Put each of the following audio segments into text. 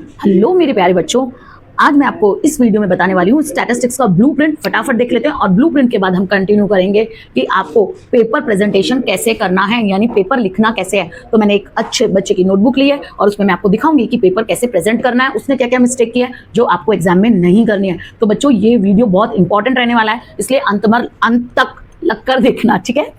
Hello मेरे प्यारे बच्चों, आज मैं आपको इस वीडियो में बताने वाली हूँ स्टैटिस्टिक्स का ब्लूप्रिंट। फटाफट देख लेते हैं और ब्लूप्रिंट के बाद हम कंटिन्यू करेंगे कि आपको पेपर प्रेजेंटेशन कैसे करना है, यानी पेपर लिखना कैसे है। तो मैंने एक अच्छे बच्चे की नोटबुक ली है और उसमें मैं आपको दिखाऊंगी कि पेपर कैसे प्रेजेंट करना है, उसने क्या क्या मिस्टेक किया है जो आपको एग्जाम में नहीं करनी है। तो बच्चों ये वीडियो बहुत इंपॉर्टेंट रहने वाला है, इसलिए अंत तक लगकर देखना, ठीक है।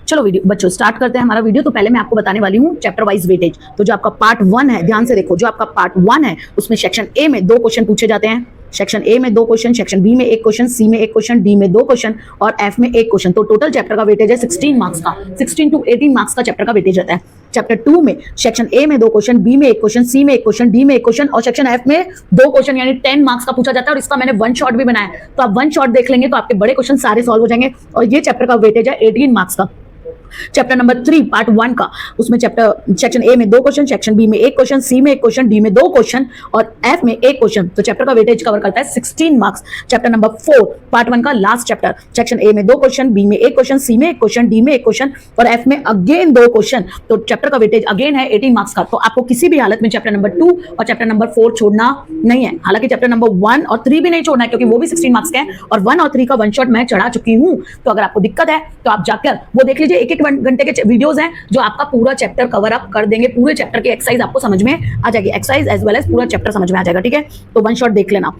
चलो वीडियो बच्चों स्टार्ट करते हैं हमारा वीडियो। तो पहले मैं आपको बताने वाली हूँ चैप्टर वाइज वेटेज। तो जो आपका पार्ट 1 है, ध्यान से देखो, जो आपका पार्ट 1 है उसमें सेक्शन ए में 2 क्वेश्चन पूछे जाते हैं। सेक्शन ए में 2 क्वेश्चन, सेक्शन बी में 1 क्वेश्चन, सी में 1 क्वेश्चन, डी में 2 क्वेश्चन और एफ में 1 क्वेश्चन। तो टोटल चैप्टर का वेटेज है 16 मार्क्स का। 16 to 18 मार्क्स का चैप्टर का वेटेज रहता है। चैप्टर 2 में सेक्शन ए में 2 क्वेश्चन, बी में 1 क्वेश्चन, सी में 1 क्वेश्चन, डी में 1 क्वेश्चन और सेक्शन एफ में 2 क्वेश्चन, यानी 10 मार्क्स का पूछा जाता है। और इसका मैंने वन शॉट भी बनाया है, तो आप वन शॉट देख लेंगे तो आपके बड़े क्वेश्चन सारे सॉल्व हो जाएंगे। और ये चैप्टर का वेटेज है 18 मार्क्स का। चैप्टर नंबर 3 पार्ट 1 का, उसमें सेक्शन ए में 2 क्वेश्चन, सेक्शन बी में 1 क्वेश्चन, सी में 1 क्वेश्चन, डी में 2 क्वेश्चन और एफ में 1 क्वेश्चन। तो चैप्टर का वेटेज कवर करता है 16 मार्क्स। चैप्टर नंबर 4 पार्ट 1 का लास्ट चैप्टर, सेक्शन ए में 2 क्वेश्चन, बी में 1 क्वेश्चन, सी में 1 क्वेश्चन, डी में 1 क्वेश्चन और एफ में अगेन 2 क्वेश्चन। तो चैप्टर का वेटेज अगेन है 18 मार्क्स का। तो आपको किसी भी हालत में चैप्टर नंबर 2 और चैप्टर नंबर 4 छोड़ना नहीं है। हालांकि चैप्टर नंबर 1 और 3 भी नहीं छोड़ना है, क्योंकि वो भी 16 मार्क्स के हैं और 1 और 3 का वन शॉट मैं चढ़ा चुकी हूं। तो अगर आपको दिक्कत है तो आप जाकर वो देख लीजिए। 1-1 घंटे के वीडियोस हैं जो आपका पूरा चैप्टर कवर अप कर देंगे। पूरे चैप्टर की एक्सरसाइज आपको समझ में आ जाएगी, एक्सरसाइज एज वेल एज पूरा चैप्टर समझ में आ जाएगा, ठीक है। तो वन शॉट देख लेना।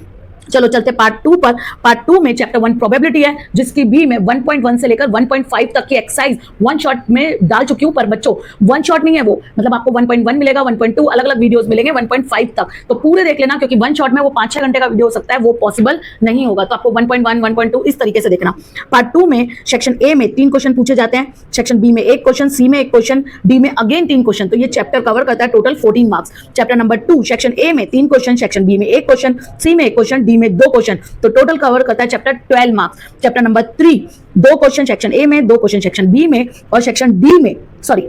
चलो चलते पार्ट 2 पर। पार्ट 2 में चैप्टर 1 प्रोबेबिलिटी है, जिसकी भी मैं 1.1 से लेकर 1.5 तक की एक्सरसाइज वन शॉट में डाल चुकी हूं। पर बच्चों वन शॉट नहीं है वो, मतलब आपको 1.1 मिलेगा, 1.2 अलग अलग वीडियोस मिलेंगे, 1.5 तक। तो पूरे देख लेना, क्योंकि वन शॉट में वो 5-6 घंटे का वीडियो हो सकता है, वो पॉसिबल नहीं होगा। तो आपको 1.1 1.2 इस तरीके से देखना। पार्ट 2 में सेक्शन ए में 3 क्वेश्चन पूछे जाते हैं, सेक्शन बी में 1 क्वेश्चन, सी में 1 क्वेश्चन, डी में अगेन 3 क्वेश्चन। तो ये चैप्टर कवर करता है total 14 marks. Chapter number 2 section A में 3 क्वेश्चन, सेक्शन बी में 1 क्वेश्चन, सी में 1 क्वेश्चन, डी में 2 क्वेश्चन। तो टोटल कवर करता है chapter 12 marks. Chapter number 3 2 question section A में, 2 क्वेश्चन सेक्शन बी में और सेक्शन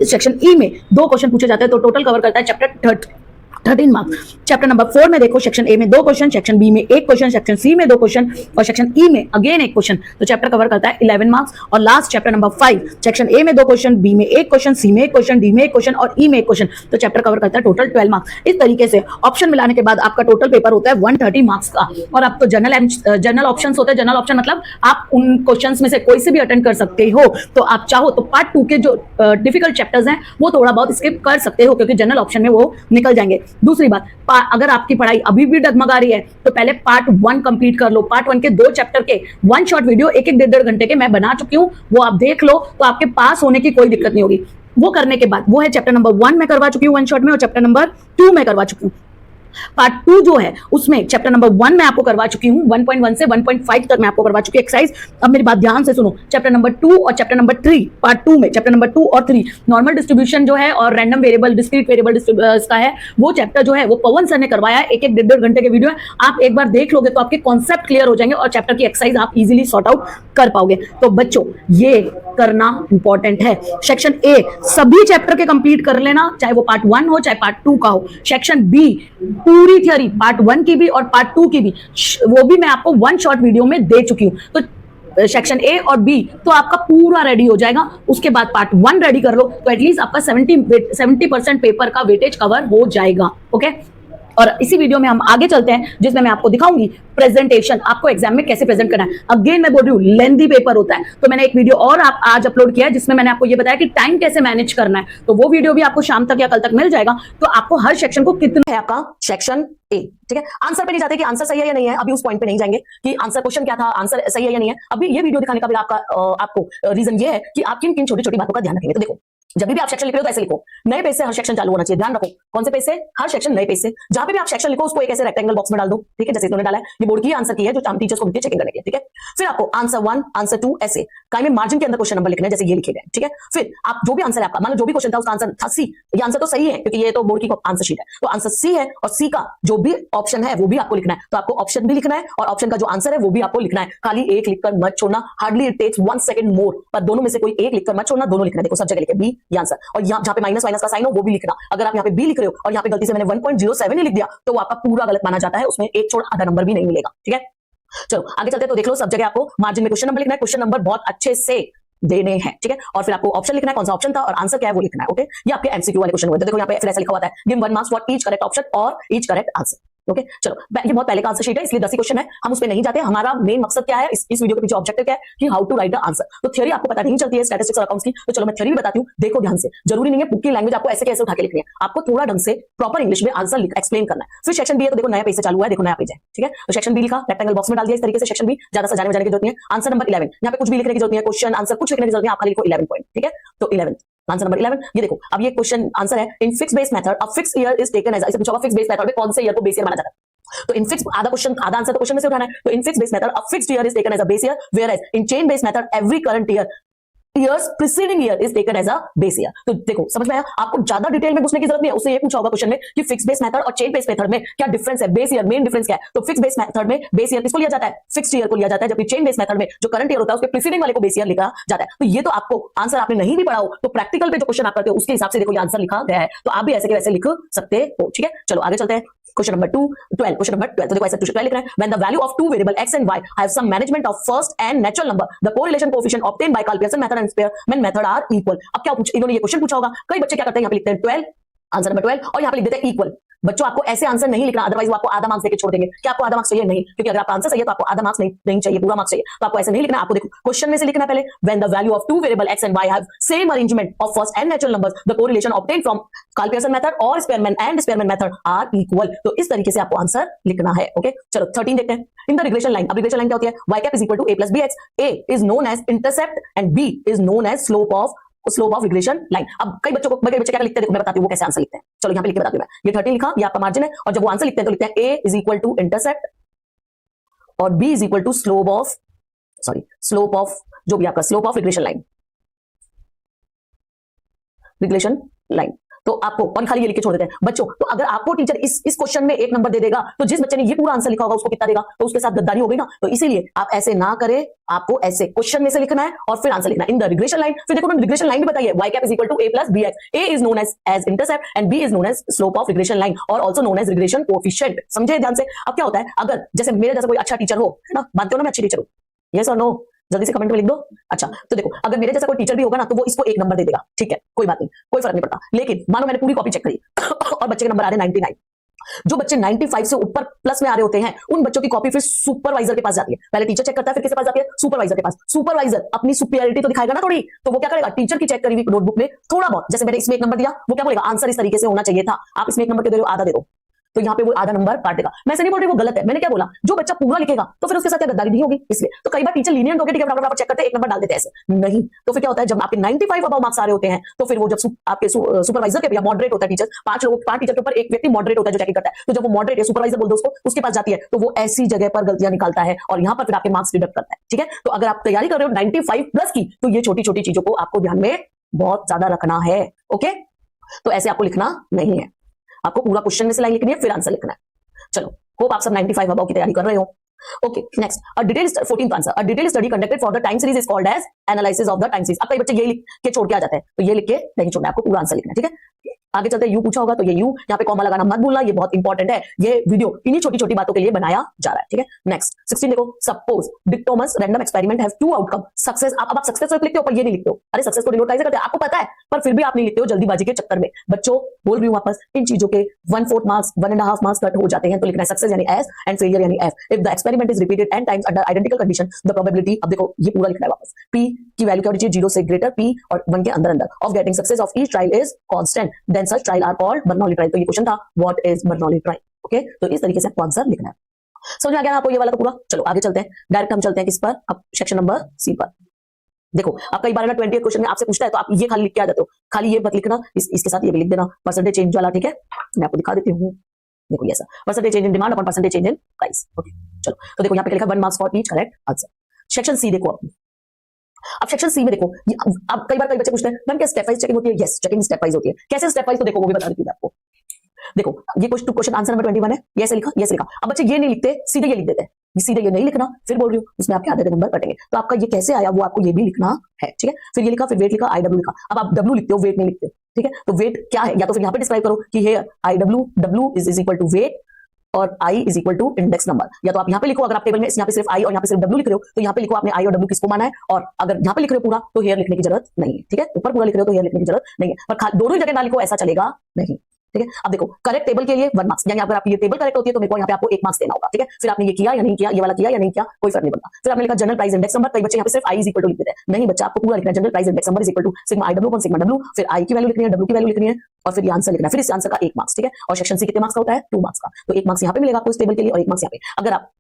सेक्शन ई में 2 क्वेश्चन पूछे जाते हैं। तो टोटल कवर करता है चैप्टर 13 मार्क्स। चैप्टर नंबर 4 में देखो, सेक्शन ए में 2 क्वेश्चन, सेक्शन बी में 1 क्वेश्चन, सेक्शन सी में 2 क्वेश्चन और सेक्शन ई में अगेन 1 क्वेश्चन। तो चैप्टर कवर करता है 11 मार्क्स। और last chapter number 5 section A में 2 क्वेश्चन, बी में 1 क्वेश्चन, सी में 1 क्वेश्चन, डी में 1 क्वेश्चन और ई में 1 क्वेश्चन। तो चैप्टर कवर करता है टोटल 12 मार्क्स। इस तरीके से ऑप्शन मिलाने के बाद आपका टोटल पेपर होता है 130 मार्क्स का। और आप तो जनरल ऑप्शन होते हैं। जनरल ऑप्शन मतलब आप उन क्वेश्चन में से कोई से भी अटेंड कर सकते हो। तो आप चाहो तो पार्ट 2 के जो डिफिकल्ट चैप्टर्स हैं वो थोड़ा बहुत स्किप कर सकते हो, क्योंकि जनरल ऑप्शन में वो निकल जाएंगे। दूसरी बात, अगर आपकी पढ़ाई अभी भी डगमगा रही है तो पहले पार्ट 1 कंप्लीट कर लो। पार्ट 1 के 2 चैप्टर के वन शॉट वीडियो 1-1 1.5 घंटे के मैं बना चुकी हूं, वो आप देख लो। तो आपके पास होने की कोई दिक्कत नहीं होगी। वो करने के बाद वो है चैप्टर नंबर 1 में करवा चुकी हूं वन शॉट में, और चैप्टर नंबर 2 में करवा चुकी हूं। पार्ट 2 जो है उसमें चैप्टर नंबर 1 में आपको करवा चुकी हूं, 1.1 से 1.5 तक मैं आपको करवा चुकी हूं एक्सरसाइज। अब मेरी बात ध्यान से सुनो। चैप्टर नंबर 2 और चैप्टर नंबर 3 पार्ट 2 में चैप्टर नंबर 2 और 3 नॉर्मल डिस्ट्रीब्यूशन जो है और रैंडम वेरिएबल, डिस्क्रीट वेरिएबल का है, वो चैप्टर जो है वो पवन सर ने करवाया है। 1-1 1.5 घंटे के वीडियो है। आप एक बार देख लोगे तो आपके कॉन्सेप्ट क्लियर हो जाएंगे और चैप्टर की एक्सरसाइज आप इजीली सॉर्ट आउट कर पाओगे। तो बच्चों ये करना इंपॉर्टेंट है। सेक्शन ए सभी चैप्टर के कंप्लीट कर लेना, चाहे वो पार्ट 1 हो चाहे पार्ट 2 का हो। सेक्शन बी पूरी थियरी पार्ट 1 की भी और पार्ट 2 की भी, वो भी मैं आपको वन शॉट वीडियो में दे चुकी हूं। तो सेक्शन ए और बी तो आपका पूरा रेडी हो जाएगा। उसके बाद पार्ट 1 रेडी कर लो तो एटलीस्ट आपका 70% पेपर का वेटेज कवर हो जाएगा। ओके, और इसी वीडियो में हम आगे चलते हैं, जिसमें मैं आपको दिखाऊंगी प्रेजेंटेशन आपको एग्जाम में कैसे प्रेजेंट करना है। अगेन मैं बोल रही हूँ लेंथी पेपर होता है, तो मैंने एक वीडियो और आज अपलोड किया है जिसमें मैंने आपको ये बताया कि टाइम कैसे मैनेज करना है। तो वो वीडियो भी आपको शाम तक या कल तक मिल जाएगा। तो आपको हर सेक्शन को कितना है आपका सेक्शन ए, ठीक है। आंसर पे नहीं जाते कि आंसर सही है या नहीं है, अभी उस पॉइंट पे नहीं जाएंगे कि आंसर क्वेश्चन क्या था, आंसर सही है या नहीं है। अभी ये वीडियो दिखाने का भी आपको रीजन ये है कि आप किन किन छोटी छोटी बातों का ध्यान रखेंगे। तो देखो, जब भी आप सेक्शन लिख रहे हो तो ऐसे लिखो, नए पेज से हर सेक्शन चालू होना चाहिए। ध्यान रखो कौन से पेज से, हर सेक्शन नए पेज से। जहां पे भी आप सेक्शन लिखो उसको एक ऐसे रेक्टेंगल बॉक्स में डाल दो, ठीक है, जैसे इन्होंने डाला है। ये बोर्ड की आंसर की है जो टीचर्स को चेकिंग करने के, ठीक है। फिर आपको आंसर 1 आंसर 2 ऐसे काई में मार्जिन के अंदर क्वेश्चन नंबर लिखने हैं, जैसे ये लिखे गए, ठीक है। फिर आप जो भी आंसर है आपका, मान लो जो भी क्वेश्चन था उसका आंसर था सी, ये आंसर तो सही है क्योंकि ये तो बोर्ड की आंसर शीट है। तो आंसर सी है और सी का जो भी ऑप्शन है वो भी आपको लिखना है। तो आपको ऑप्शन भी लिखना है और ऑप्शन का जो आंसर है वो भी आपको लिखना है। खाली एक लिखकर मत छोड़ना, हार्डली इट टेक्स 1 सेकंड मोर, पर दोनों में से कोई एक लिखकर मत छोड़ना, दोनों लिखना है। देखो सब जगह लिखे बी ये आंसर, और जहां पे माइनस का साइन हो वो भी लिखना। अगर आप यहाँ पे बी लिख रहे हो और यहाँ पे गलती से मैंने 1.07 ही लिख दिया तो वो आपका पूरा गलत माना जाता है, उसमें एक छोड़ आधा नंबर भी नहीं मिलेगा, ठीक है। चलो आगे चलते तो देख लो, सब जगह आपको मार्जिन में क्वेश्चन नंबर लिखना है। क्वेश्चन नंबर बहुत अच्छे से देने हैं, ठीक है। और फिर आपको ऑप्शन लिखना है, कौन सा ऑप्शन था और आंसर क्या है वो लिखना है, ओके। ये आपके एमसीक्यू वाले क्वेश्चन हुए थे। देखो यहाँ पे फिर ऐसा लिखा हुआ है, give 1 marks for each correct option और ईच करेक्ट आंसर, ओके। चलो ये बहुत पहले का आंसर शीट है, इसलिए 10 ही क्वेश्चन है, हम उस पे नहीं जाते। हमारा मेन मकसद क्या है, इस वीडियो के पीछे ऑब्जेक्टिव क्या है कि how to write the answer. तो थ्योरी आपको पता नहीं चलती है स्टैटिस्टिक्स और अकाउंट्स की, तो चलो मैं थ्योरी भी बताती हूँ, देखो ध्यान से। जरूरी नहीं है बुक की लैंग्वेज आपको ऐसे कैसे उठा के लिखनी है, आपको थोड़ा ढंग से प्रॉपर इंग्लिश में आंसर एक्सप्लेन करना है। फिर सेक्शन बी है, तो देखो नया पेज से चालू हुआ है, देखो नया पेज है, ठीक है। तो सेक्शन बी लिखा, रेक्टेंगल बॉक्स में डाल दिया इस तरीके से सेक्शन बी, ज्यादा सजाने वजाने की जरूरत नहीं है। आंसर नंबर 11, यहाँ पे कुछ भी लिखने की जरूरत नहीं है, क्वेश्चन आंसर कुछ लिखने की जरूरत नहीं है, आपका लिखो 11 पॉइंट, ठीक है। तो 11 आंसर नंबर 11, ये देखो अब ये क्वेश्चन आंसर है, in fix base method a fix year is taken as, इसे पूछा होगा फिक्स बेस मेथड में कौन से ईयर को बेस ईयर माना जाता है। तो इन फिक्स आधा क्वेश्चन आधा आंसर तो क्वेश्चन में से उठाना है। तो in fix base method a fixed year is taken as a base year, whereas in chain base method every current year years preceding year is taken as a base year। तो देखो समझ में आया, आपको ज्यादा detail में पूछने की जरूरत नहीं है। उससे ये पूछा होगा क्वेश्चन में कि फिक्स बेस मेथड और चेन बेस मेथड में क्या डिफरेंस है, बेस ईयर मेन डिफरेंस क्या है। तो फिक्स बेस मेथड में बेस ईयर किसको लिया जाता है, फिक्स्ड ईयर को लिया जाता है, जबकि चेन बेस मेथड में जो करंट ईयर होता है उसके प्रीसीडिंग वाले को बेस ईयर लिखा जाता है। तो ये तो आपको आंसर आपने नहीं भी पढ़ा हो तो प्रैक्टिकल पे जो क्वेश्चन आप करते हो उसके हिसाब से देखो ये आंसर लिखा गया है, तो आप भी ऐसे के वैसे लिख सकते हो, ठीक है। चलो आगे चलते हैं, क्वेश्चन नंबर 12, क्वेश्चन नंबर 12। तो देखो ऐसा 12 लिख रहे हैं, when the value of two variable x and y have some management of first and natural number, the correlation coefficient obtain by Karl Pearson method and Spearman method are equal. अब क्या इन्होंने ये क्वेश्चन पूछा होगा, कई बच्चे क्या करते हैं यहाँ पे लिखते हैं 12 आंसर नंबर 12 और यहाँ पे लिख देते हैं इक्वल। बच्चों आपको ऐसे आंसर नहीं लिखना, अदरवाइज वो आपको आधा मार्क्स देके छोड़ देंगे। क्या आपको आधा मार्क्स चाहिए? नहीं, क्योंकि अगर आपका आंसर सही है तो आपको आधा मार्क्स नहीं चाहिए, पूरा मार्क्स चाहिए। तो आपको ऐसे नहीं लिखना, आपको देखो क्वेश्चन में से लिखना पहले, when the value of two variable x and y have same arrangement of first and natural numbers, the correlation obtained from Karl Pearson method और स्पेयरमैन मेथड आर इक्वल। तो इस तरीके से आपको आंसर लिखना है, ओके। चलो 13 देखते हैं, इन द रिग्रेशन लाइन। अब रिग्रेशन लाइन क्या होती है, y cap is equal to a plus bx, a is known as intercept and b is known as slope of regression line. अब कई बच्चे क्या लिखते हैं, देखो मैं बताती हूँ वो कैसे आंसर लिखते हैं। चलो यहाँ पे लिख के बताती हूँ मैं, ये 13 लिखा, ये आपका मार्जिन है, और जब वो आंसर लिखते हैं तो लिखते हैं a is equal to intercept और b is equal to slope of जो भी आपका स्लोप ऑफ रिग्रेशन लाइन। तो आपको और खाली ये लिख के छोड़ देते हैं बच्चों। तो अगर आपको टीचर इस क्वेश्चन में 1 नंबर दे देगा तो जिस बच्चे ने ये पूरा आंसर लिखा होगा उसको कितना देगा, तो उसके साथ गद्दारी हो गई ना। तो इसीलिए आप ऐसे ना करें, आपको ऐसे क्वेश्चन में से लिखना है और फिर आंसर लिखना है इन द रिग्रेशन लाइन। फिर देखो रिग्रेशन लाइन भी बताइए, y cap is equal to a plus bx, a is known as intercept and b is known as slope of regression line और also known as regression coefficient. समझे ध्यान से। अब क्या होता है, अगर जैसे मेरे जैसा कोई अच्छा टीचर हो, है ना, मानते हो ना मैं अच्छी टीचर हूं, यस और नो, जल्दी से कमेंट में लिख दो। अच्छा तो देखो अगर मेरे जैसा कोई टीचर भी होगा ना तो वो इसको 1 नंबर दे देगा, ठीक है, कोई बात नहीं, कोई फर्क नहीं पड़ता। लेकिन मानो मैंने पूरी कॉपी चेक करी और बच्चे के नंबर आ रहे 99, जो बच्चे 95 से ऊपर प्लस में आ रहे होते हैं उन बच्चों की कॉपी फिर सुपरवाइजर के पास जाती है। पहले टीचर चेक करता है, फिर किसके पास जाती है, सुपरवाइजर के पास। सुपरवाइजर अपनी सुपीरियरिटी तो दिखाएगा ना थोड़ी, तो वो क्या करेगा, टीचर की चेक करी हुई नोटबुक में थोड़ा बहुत, जैसे मैंने इसमें 1 नंबर दिया, वो क्या बोलेगा, आंसर इस तरीके से होना चाहिए था, आप इसमें 1 नंबर दे रहे हो, आधा दे दो, तो यहाँ पे वो आधा नंबर काट देगा। मैं ऐसे नहीं बोल रही वो गलत है, मैंने क्या बोला, जो बच्चा पूरा लिखेगा तो फिर उसके साथ गद्दारी नहीं होगी। इसलिए तो कई बार टीचर लीनियंट होकर ठीक है फटाफट चेक करते हैं, 1 नंबर डाल देते हैं, ऐसे नहीं। तो फिर क्या होता है, जब आपके 95 अबव मार्क्स आ रहे होते हैं तो फिर वो जब आपके सुपरवाइजर के या मॉडरेट होता है टीचर, 5 टीचर के ऊपर एक व्यक्ति मॉडरेट होता है जो चेकिंग करता है, तो जब वो मॉडरेट है, सुपरवाइजर बोल दो उसके पास जाती है, तो वो ऐसी जगह पर गलतियां निकालता है और यहाँ पर फिर आपके मार्क्स डिडक्ट करता है, ठीक है। तो अगर आप तैयारी कर रहे हो 95 प्लस की, तो ये छोटी छोटी चीजों को आपको ध्यान में बहुत ज्यादा रखना है, ओके। तो ऐसे आपको लिखना नहीं है, आपको पूरा क्वेश्चन में से लाइन लिखनी है, फिर आंसर लिखना है। चलो होप आप सब 95 अबव की तैयारी कर रहे हो, okay. Next, a detail 14th answer, a detail study conducted for the time series is called as analysis of the time series. अब कई बच्चे ये लिख के छोड़ के आ जाते हैं, तो ये लिख के नहीं छोड़ना, आपको पूरा आंसर लिखना है, ठीक है। आगे चलते यू पूछा होगा तो ये यू, यहाँ पे कॉमा लगाना मत भूलना, ये बहुत इंपॉर्टेंट है। ये वीडियो इन्हीं छोटी छोटी बातों के लिए बनाया जा रहा है, ठीक है। नेक्स्ट 16 देखो, suppose dichotomous random experiment have 2 outcome, success. अब आप सक्सेस तो लिखते हो पर ये नहीं लिखते हो, अरे सक्सेस को डिनोट कैसे करते हैं आपको पता है, पर फिर भी आप नहीं लिखते हो जल्दीबाजी के चक्कर में। बच्चों बोल रही हूं वापस, इन चीजों के 1/4 मार्क्स 1.5 मार्क्स कट हो जाते हैं, तो लिखना है सक्सेस यानी एस एंड फेलियर यानी F. If the experiment is repeated and times under identical condition, the probability, अब देखो ये पूरा लिखना है वापस, p की वैल्यू क्या होनी चाहिए, 0 से ग्रेटर p और 1 के अंदर of getting success of each trial is constant, then such trial are called Bernoulli trial. तो ये क्वेश्चन था, what is Bernoulli trial, okay. तो इस तरीके से आपको आंसर लिखना है। समझ में आ गया ना आपको ये वाला तो पूरा। चलो आगे चलते हैं, डायरेक्ट हम चलते हैं किस पर, अब सेक्शन नंबर सी पर। देखो आप कई बार ना 20 क्वेश्चन में आपसे पूछता है तो आप ये खाली लिख के आ जाते हो, खाली ये मत लिखना, इसके साथ ये भी लिख देना, परसेंटेज चेंज वाला, ठीक है। मैं आपको दिखा देती हूँ, देखो ये ऐसा, percentage change in demand upon percentage change in price, okay. चलो तो देखो यहाँ पे लिखा 1 marks for each correct answer. Section C देखो, अब सेक्शन सी में देखो, अब कई बार कई बच्चे पूछते हैं मैम क्या स्टेप वाइज चेकिंग होती है, यस चेकिंग स्टेप वाइज होती है। कैसे स्टेप वाइज, तो देखो वो भी बता देती हूँ आपको। देखो ये क्वेश्चन आंसर नंबर 21 है, ये ऐसे लिखा, ये ऐसे लिखा। अब बच्चे ये नहीं लिखते, सीधे ये लिख देते हैं, सीधे ये नहीं लिखना, फिर बोल रही हूँ उसमें आपके आधे नंबर कटेंगे। तो आपका ये कैसे आया वो आपको ये भी लिखना है, ठीक है। फिर ये लिखा, फिर वेट लिखा, आई डब्ल्यू लिखा। अब आप डब्ल्यू लिखते हो, वेट नहीं लिखते, ठीक है। तो वेट क्या है, या तो फिर यहाँ पे डिस्क्राइब करो कि hey I W is equal to weight और I is equal to index number. या तो आप यहाँ पे लिखो, अगर आप टेबल में यहाँ पे सिर्फ आई और यहाँ पे सिर्फ डब्ल्यू लिख रहे हो तो यहाँ पे लिखो आपने आई और डब्ल्यू किसको माना है, और अगर यहाँ पे लिख रहे हो पूरा तो हेयर लिखने की जरूरत नहीं है। ठीक है, ऊपर पूरा लिख रहे हो तो हेयर लिखने की जरूरत नहीं है, पर दोनों ही जगह ना लिखो ऐसा चलेगा नहीं। ठीक है, अब देखो करेक्ट टेबल के लिए 1 मार्क्स, यानी अगर आपकी ये टेबल करेक्ट होती है तो मेरे को यहाँ पे आपको 1 मार्क्स देना होगा। ठीक है, फिर आपने ये किया या नहीं किया, ये वाला किया या नहीं किया, कोई फर्क नहीं पड़ता। फिर आपने लिखा जनरल प्राइस इंडेक्स नंबर, कई बच्चे यहाँ पे सिर्फ आई इज इक्वल टू लिख देते हैं, नहीं बच्चा आपको पूरा लिखना है general price index number is equal to sigma I W upon sigma W, फिर आई की वैल्यू लिखनी है, डब्ल्यू की वैल्यू लिखनी है, और फिर ये आंसर लिखना है। फिर इस आंसर का 1 मार्क्स। ठीक है, और सेक्शन सी कितने मार्क्स का होता है, 2 मार्क्स का, तो 1 मार्क्स यहाँ पे मिलेगा आपको इस टेबल के लिए और 1 मार्क्स यहाँ पे। अगर आप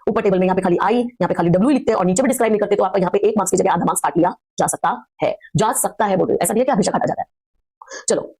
ऊपर टेबल में यहाँ पे खाली आई, यहाँ पे खाली डब्ल्यू लिखते हैं और नीचे भी डिस्क्राइब नहीं करते तो आपका यहाँ पे 1 मार्क्स की जगह आधा मार्क्स काट लिया जा सकता है, बोल रहे, ऐसा नहीं है कि हमेशा काटा जाता है। चलो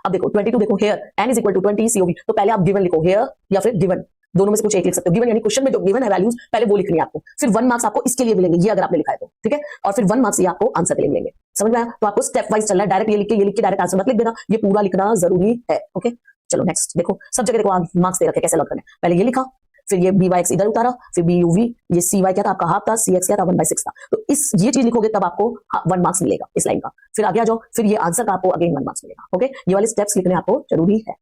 अब देखो 22 देखो, here n is equal to 20 COV, तो पहले आप गिवन लिखो, हेयर या फिर गिवन, दोनों में से कुछ एक लिख सकते हो। गिवन यानी क्वेश्चन में जो गिवन है वैल्यूज पहले वो लिखनी है आपको, फिर 1 मार्क्स आपको इसके लिए मिलेंगे, ये अगर आपने लिखा है तो। ठीक है, और फिर 1 मार्क्स ये आपको आंसर के लिए मिलेंगे। समझ में आया? तो आपको स्टेप वाइज चलना है, डायरेक्ट ये लिख के डायरेक्ट आंसर मत लिख देना, ये पूरा लिखना जरूरी है। ओके चलो नेक्स्ट देखो, सब जगह देखो मार्क्स दे रखे कैसे लग रहे हैं। पहले ये लिखा, फिर ये बी वाई एक्स इधर उतारा, फिर बी यू वी, ये सी वाई क्या था आपका हाफ था, सी एक्स क्या था 1/6 था, तो इस ये चीज लिखोगे तब आपको 1 मार्क्स मिलेगा इस लाइन का। फिर आगे आ जाओ, फिर ये आंसर का आपको अगेन 1 मार्क्स मिलेगा। ओके, ये वाले स्टेप्स लिखने आपको जरूरी है।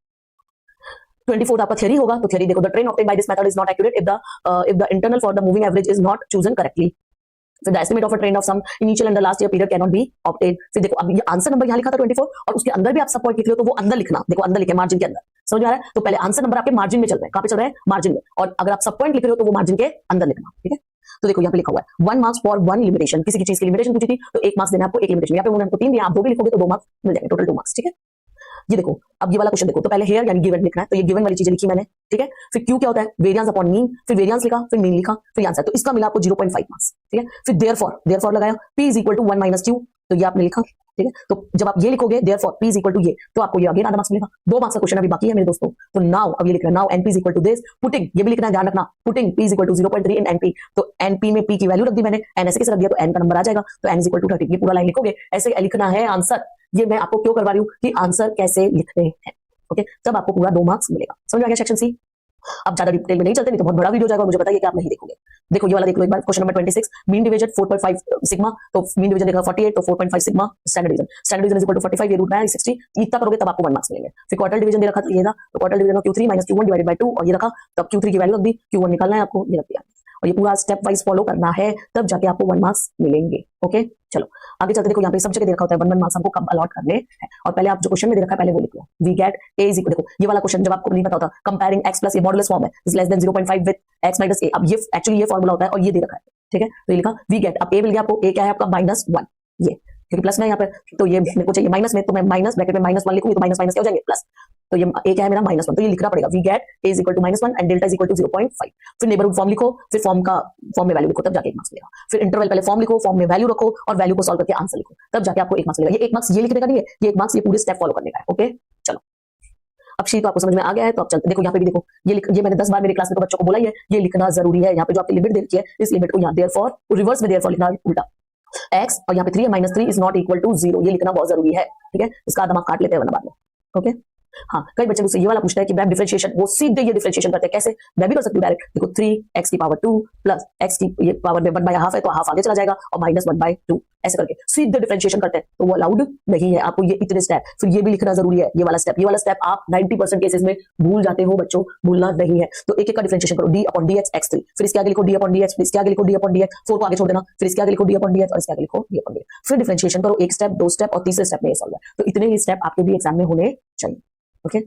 24 आपका थ्योरी होगा, तो थ्योरी देखो, the train obtained by this method is not accurate if the internal for the moving average is not chosen correctly, फिर the estimate of a trend of some initial and the last year period cannot be obtained। फिर देखो अब ये answer number यहाँ लिखा था 24 और उसके अंदर भी आप सब पॉइंट लिख लो तो वो अंदर लिखना, देखो अंदर लिखे मार्जिन के अंदर, समझ में आ रहा है? तो पहले आंसर नंबर आपके मार्जिन में चल रहे हैं, कहां पे चल रहे हैं, मार्जिन में, और अगर आप सब पॉइंट लिख रहे हो तो वो मार्जिन के अंदर लिखना। ठीक है, तो देखो यहाँ पे लिखा हुआ है 1 मार्क्स फॉर 1 लिमिटेशन, किसी की चीज की लिमिटेशन पूछी थी तो 1 मार्क्स देना आपको एक लिमिटेशन, यहाँ पे उन्होंने आपको 3 दिया, आप 2 भी लिखोगे तो 2 मार्क्स मिल जाएंगे, टोटल 2 मार्क्स। ठीक है, ये देखो अब ये वाला क्वेश्चन देखो, तो पहले हेयर यानी गिवन लिखना है, तो ये गिवन वाली चीजें लिखी मैंने। ठीक है, फिर क्यू क्या होता है, वेरिएंस अपॉन मीन, फिर वेरिएंस लिखा, फिर मीन लिखा, फिर आंसर, तो इसका मिला आपको 0.5 मार्क्स। ठीक है, फिर देयरफॉर लगाया, p is equal to 1 minus q, तो ये आपने लिखा। ठीक है, तो जब आप ये लिखोगे therefore p is equal to ये, तो आपको ये अगेन आधा मार्क्स मिलेगा। 2 मार्क्स का क्वेश्चन अभी बाकी है मेरे दोस्तों, तो नाउ अब ये लिखना, now np is equal to this, putting ये भी लिखना है, ध्यान रखना, putting p is equal to 0.3 in np, तो np में p की वैल्यू रख दी मैंने, n ऐसे कैसे रख दिया, तो n का नंबर आ जाएगा, तो n इज इक्वल टू 30, ये पूरा लाइन लिखोगे, ऐसे लिखना है आंसर। ये मैं आपको क्यों करवा रही हूँ कि आंसर कैसे लिखते हैं। ओके, तब आपको पूरा 2 मार्क्स मिलेगा। समझ में आ गया सेक्शन सी? अब ज्यादा डिटेल में नहीं चलते, नहीं तो बहुत बड़ा वीडियो जाएगा, मुझे बताइए कि आप नहीं देखोगे। देखो ये वाला देख लो एक बार, question number 26, mean division 4.5 sigma, तो मीन डिवीजन देखा 48, तो 4.5 sigma, standard division is equal to 45, ये रूट में 60, इतना करोगे तब आपको 1 मार्क्स मिलेंगे। फिर क्वार्टर डिवीजन दे रखा था ये था, तो quarter division Q3 minus Q1 divided by 2, और ये रखा, तब Q3 की वैल्यू रख दी, Q1 निकालना है आपको, ये रख दिया, और ये पूरा स्टेप वाइज फॉलो करना है, तब जाके आपको 1 मार्क्स मिलेंगे। ओके चलो आगे चलते, देखो यहाँ पे सब जगह देखा होता है 1 मार्क्स हमको कब अलॉट करने हैं, और पहले आप जो क्वेश्चन में दे रखा है पहले वो लिख लो, we get a is equal, देखो ये वाला क्वेश्चन जब आपको नहीं पता होता, कंपेयरिंग x प्लस, ये मॉडुलस फॉर्म है, is less than 0.5 with x minus a, अब ये एक्चुअली ये फॉर्मूला होता है और ये दे रखा है। ठीक है, तो ये लिखा वी गेट, अब a मिल गया आपको, a क्या है आपका -1, ये क्योंकि प्लस में यहाँ पर, तो ये मेरे को चाहिए माइनस में, तो मैं माइनस ब्रैकेट में -1 लिखूंगी तो माइनस माइनस क्या हो जाएंगे प्लस, तो ये a क्या है मेरा -1, तो ये लिखना पड़ेगा, we get a is equal to -1 and delta is equal to 0.5। फिर नेबरहुड फॉर्म लिखो, फिर फॉर्म में वैल्यू लिखो, तब जाके 1 मार्क्स मिलेगा। फिर इंटरवल पहले फॉर्म लिखो, फॉर्म में वैल्यू रखो और वैल्यू को सॉल्व करके आंसर लिखो, तब जाके आपको 1 मार्क्स मिलेगा। ये 1 मार्क्स ये लिखने का नहीं है, ये 1 मार्क्स ये पूरे स्टेप फॉलो करने का है। ओके चलो अब शीट तो आपको समझ में आ गया है, तो आप चलते देखो यहाँ पे भी देखो, ये मैंने 10 बार मेरी क्लास में तो बच्चों को बोला ही है, ये लिखना जरूरी है। यहाँ पे जो आपकी लिमिट दे रखी है, इस लिमिट को यहाँ देयरफॉर रिवर्स में देयरफॉर लिखना उल्टा, x और यहाँ पे 3 minus 3 is not equal to 0, ये लिखना बहुत जरूरी है। ठीक है, इसका आधा मार्क्स काट लेते हैं वरना बाद में। ओके हाँ, कई बच्चे मुझसे ये वाला पूछता है कि मैम डिफरेंशिएशन, वो सीधे ये डिफरेंशिएशन करते हैं, कैसे मैं भी कर सकती हूँ डायरेक्ट, देखो 3x की पावर 2 प्लस x की ये पावर में 1/2 है तो हाफ आगे चला जाएगा और -1/2 ऐसे करके सीधे डिफरेंशिएशन करते हैं, तो वो अलाउड नहीं है, आपको ये इतने स्टेप, फिर ये भी लिखना जरूरी है, ये वाला स्टेप आप 90% केसेस में भूल जाते हो बच्चों, भूलना नहीं है। तो एक एक का डिफरेंशिएशन करो, d अपॉन dx x3, फिर इसके आगे लिखो d अपॉन dx, फिर इसके आगे लिखो d अपॉन dx, 4 को आगे छोड़ देना, फिर इसके आगे लिखो d अपॉन dx और इसके आगे लिखो d अपॉन dx, फिर डिफरेंशिएशन करो, एक स्टेप, 2 स्टेप और तीसरे स्टेप में ये सॉल्व है। तो इतने ही स्टेप आपके भी एग्जाम में होने चाहिए। ओके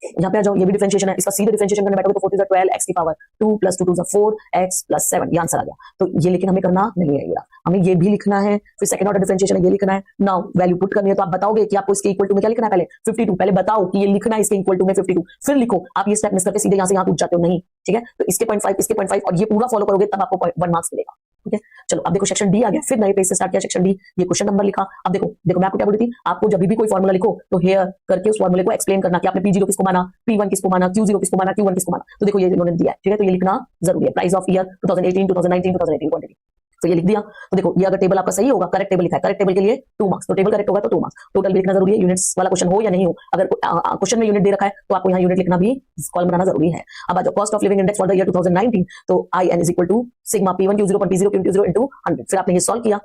यहाँ पे आ जाओ, ये भी डिफरेंशिएशन है, इसका सीधे डिफरेंशिएशन करने बैठोगे तो 4 12 x की पावर 2 प्लस 2 2 4 x प्लस 7, ये आंसर आ गया। तो ये लेकिन हमें करना नहीं है, हमें ये भी लिखना है, फिर सेकंड ऑर्डर डिफरेंशिएशन है, ये लिखना है। नाउ वैल्यू पुट करनी है, तो आप बताओगे कि आपको इसके इक्वल टू में क्या लिखना है, पहले 52, पहले बताओ कि ये लिखना है इसके इक्वल टू में 52, फिर लिखो। आप ये स्टेप मिस करके सीधे यहाँ से यहाँ पूछ जाते हो, नहीं ठीक है, तो इसके 0.5 इसके 0.5 और ये पूरा फॉलो करोगे तब आपको 1 मार्क्स मिलेगा। ठीक है चलो अब देखो सेक्शन डी आ गया, फिर नए पेज से स्टार्ट किया सेक्शन डी, ये क्वेश्चन नंबर लिखा। अब देखो मैं आपको क्या बोली थी, आपको जब भी कोई फॉर्मूला लिखो तो हेयर करके उस फॉर्मूले को एक्सप्लेन करना कि आपने P0 किसको माना, P1 किसको माना, Q0 किसको माना, Q1 किसको माना। तो देखो ये इन्होंने दिया है, ठीक है, तो ये लिखना जरूरी है, प्राइस ऑफ ईयर 2018 2019 2018 क्वांटिटी, तो ये लिख दिया। तो देखो ये अगर टेबल आपका सही होगा, करेक्ट टेबल लिखा है, करेक्ट टेबल के लिए 2 मार्क्स, तो टेबल करेक्ट होगा तो 2 मार्क्स, टोटल भी लिखना जरूरी है, यूनिट्स वाला क्वेश्चन हो या नहीं हो, अगर क्वेश्चन में यूनिट दे रखा है तो आपको यहाँ यूनिट लिखना भी कॉलम बनाना जरूरी है। अब आ जाओ cost of living index for the year 2019, तो IN is equal to sigma P1 Q0 P0 Q0 into 100, फिर आपने ये सॉल्व किया,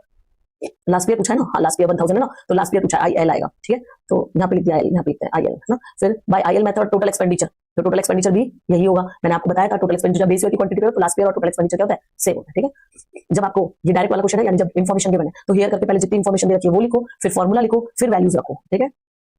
लास्ट ईयर पूछा है ना, हाँ लास्ट ईयर 1000 है ना, तो लास्ट ईयर पूछा IL आएगा, ठीक है, तो यहाँ पे लिख दिया IL, यहाँ पे लिखते हैं IL है ना, फिर by IL method total expenditure, तो टोटल एक्सपेंडिचर भी यही होगा। मैंने आपको बताया था टोटल एक्सपेंडिचर जब बेसिक क्वांटिटी करो तो लास्ट ईयर और टोटल एक्सपेंडिचर क्या होता है, सेम होता है। ठीक है, जब आपको ये डायरेक्ट वाला क्वेश्चन है, यानी जब इन्फॉर्मेशन गिवन है, तो हियर करके पहले जितनी इन्फॉर्मेशन दे रखी है वो लिखो, फिर फॉर्मूला लिखो, फिर वैल्यूज रखो। ठीक है,